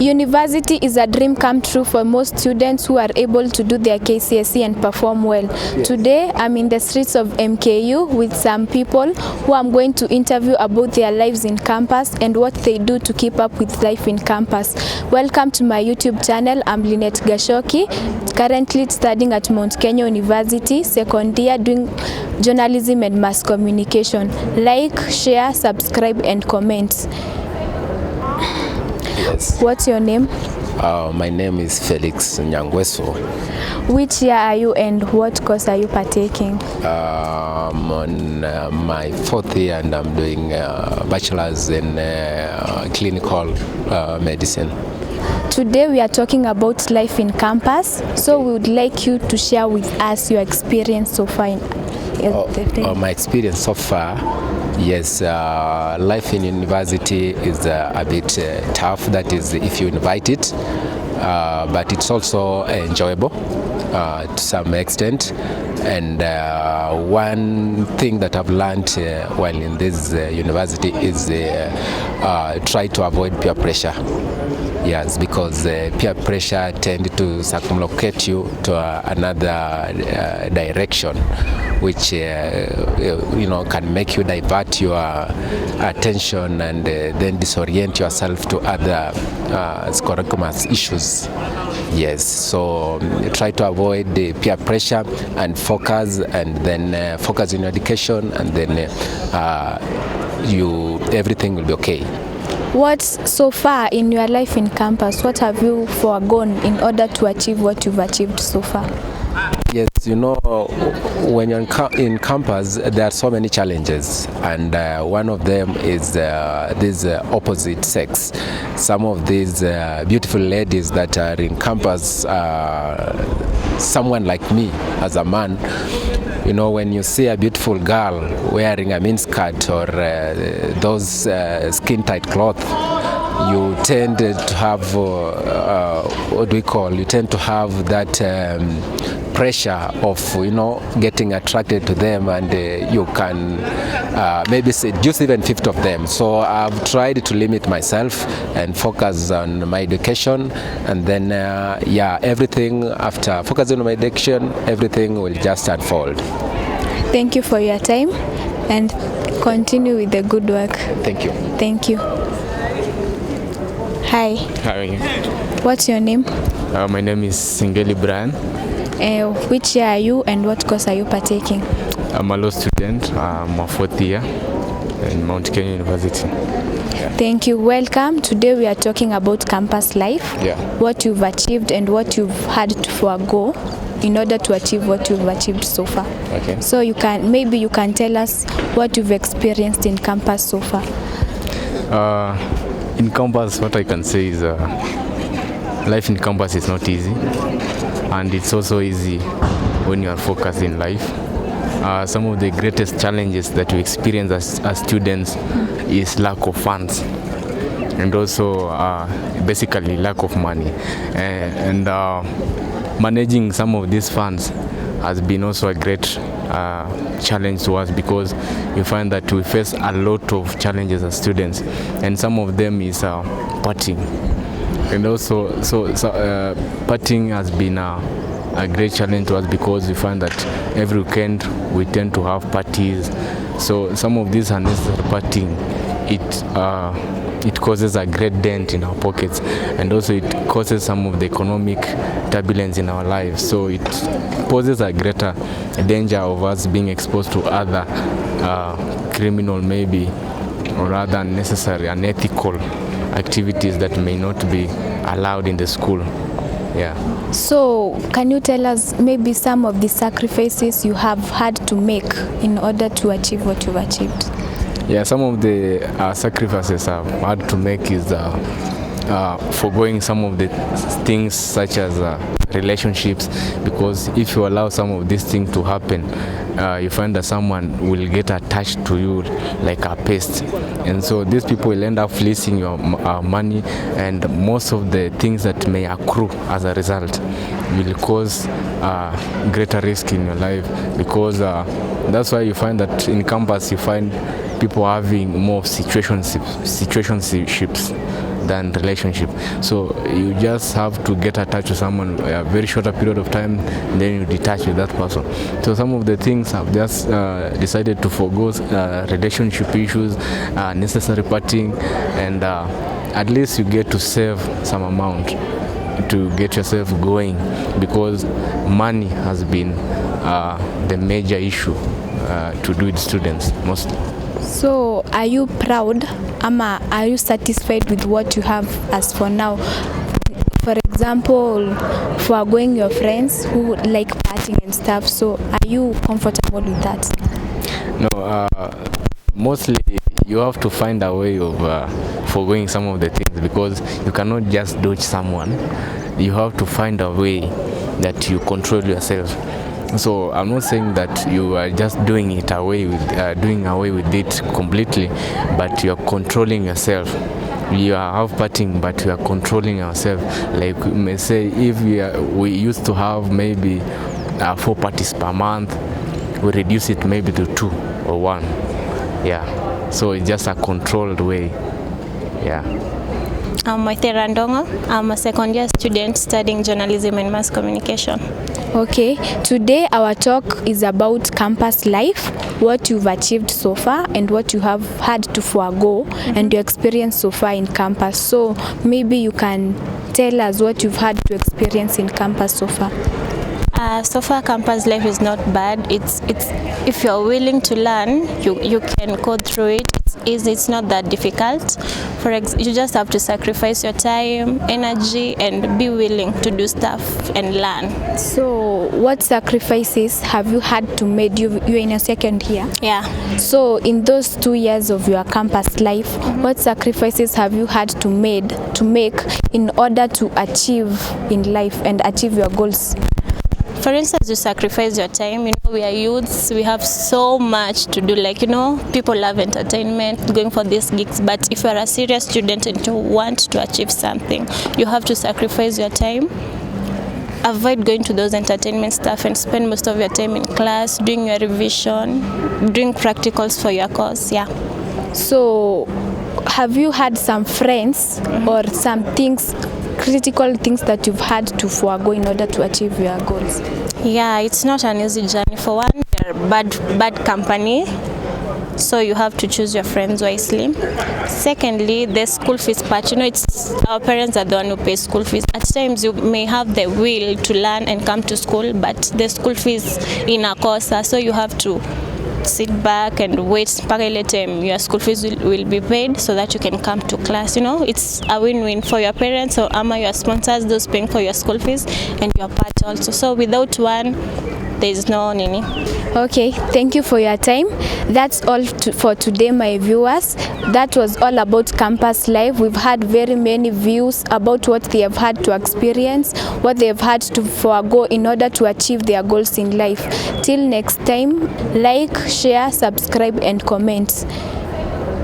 University is a dream come true for most students who are able to do their KCSE and perform well. Yes. Today, I'm in the streets of MKU with some people who I'm going to interview about their lives in campus and what they do to keep up with life in campus. Welcome to my YouTube channel. I'm Lynette Gashoki, currently studying at Mount Kenya University, second year, doing journalism and mass communication. Like, share, subscribe, and comment. Yes. What's your name? My name is Felix Nyangweso. Which year are you and what course are you partaking? I'm on my fourth year and I'm doing bachelor's in clinical medicine. Today we are talking about life in campus, so we would like you to share with us your experience so far. My experience so far, yes, life in university is a bit tough, that is if you invite it, but it's also enjoyable to some extent. And one thing that I've learned while in this university is try to avoid peer pressure. Yes, because peer pressure tend to circumlocate you to another direction, which can make you divert your attention and then disorient yourself to other scurriculum issues. Yes, so try to avoid the peer pressure and focus, and then focus on your education, and then everything will be okay. What's so far in your life in campus? What have you foregone in order to achieve what you've achieved so far? Yes, when you're in campus, there are so many challenges, and one of them is this opposite sex. Some of these beautiful ladies that are in campus, someone like me as a man, when you see a beautiful girl wearing a miniskirt or those skin-tight clothes, you tend to have, you tend to have that pressure of, getting attracted to them, and you can maybe seduce even 50 of them. So I've tried to limit myself and focus on my education, and then, everything after focusing on my education, everything will just unfold. Thank you for your time, and continue with the good work. Thank you. Thank you. Hi. How are you? What's your name? My name is Singeli Brian. Which year are you and what course are you partaking? I'm a law student. I'm a fourth year in Mount Kenya University. Yeah. Thank you. Welcome. Today we are talking about campus life. Yeah. What you've achieved and what you've had to forego in order to achieve what you've achieved so far. Okay. So you can tell us what you've experienced in campus so far. In campus, what I can say is life in campus is not easy, and it's also easy when you are focused in life. Some of the greatest challenges that we experience as students is lack of funds, and also basically lack of money, and managing some of these funds has been also a great challenge to us, because you find that we face a lot of challenges as students, and some of them is partying. And also, partying has been a great challenge to us, because we find that every weekend we tend to have parties. So some of these unnecessary partying, it causes a great dent in our pockets, and also it causes some of the economic turbulence in our lives. So it poses a greater danger of us being exposed to other criminal, maybe, or other unnecessary, unethical activities that may not be allowed in the school. Yeah. So can you tell us maybe some of the sacrifices you have had to make in order to achieve what you've achieved? Yeah, some of the sacrifices I've had to make is foregoing some of the things such as relationships, because if you allow some of these things to happen, you find that someone will get attached to you like a pest, and so these people will end up fleecing your money, and most of the things that may accrue as a result will cause greater risk in your life, because that's why you find that in campus you find people having more situationships than relationship. So you just have to get attached to someone a very shorter period of time, then you detach with that person. So some of the things I've just decided to forgo relationship issues, necessary parting, and at least you get to save some amount to get yourself going, because money has been the major issue to do with students mostly. So are you proud, ama are you satisfied with what you have as for now? For example, foregoing your friends who like partying and stuff, so are you comfortable with that? No, mostly you have to find a way of foregoing some of the things, because you cannot just dodge someone. You have to find a way that you control yourself. So I'm not saying that you are just doing away with it completely, but you are controlling yourself. You have partying, but you are controlling yourself. Like we may say, if we used to have maybe 4 parties per month, we reduce it maybe to 2 or 1. Yeah. So it's just a controlled way. Yeah. I'm Waithera Ndongo. I'm a second-year student studying journalism and mass communication. Okay, today our talk is about campus life, what you've achieved so far and what you have had to forego and your experience so far in campus. So maybe you can tell us what you've had to experience in campus so far. So far, campus life is not bad. It's if you're willing to learn, you can go through it. It's easy. It's not that difficult. You just have to sacrifice your time, energy, and be willing to do stuff and learn. So, what sacrifices have you had to make? You're in your second year. Yeah. So, in those 2 years of your campus life, what sacrifices have you had to make in order to achieve in life and achieve your goals? For instance, you sacrifice your time. You know, we are youths, we have so much to do. Like, you know, people love entertainment, going for these gigs, but if you are a serious student and you want to achieve something, you have to sacrifice your time. Avoid going to those entertainment stuff and spend most of your time in class, doing your revision, doing practicals for your course. Yeah. So, have you had some friends or some things, critical things that you've had to forego in order to achieve your goals? Yeah, it's not an easy journey. For one, they're bad company, so you have to choose your friends wisely. Secondly, the school fees part. You know, it's our parents are the one who pay school fees. At times, you may have the will to learn and come to school, but the school fees in a course, so you have to sit back and wait until your school fees will be paid so that you can come to class. You know, it's a win-win for your parents or your sponsors, those paying for your school fees, and your part also. So without one, there is no nini. Okay, thank you for your time. That's all for today, my viewers. That was all about campus life. We've had very many views about what they have had to experience, what they have had to forego in order to achieve their goals in life. Till next time, like, share, subscribe and comment.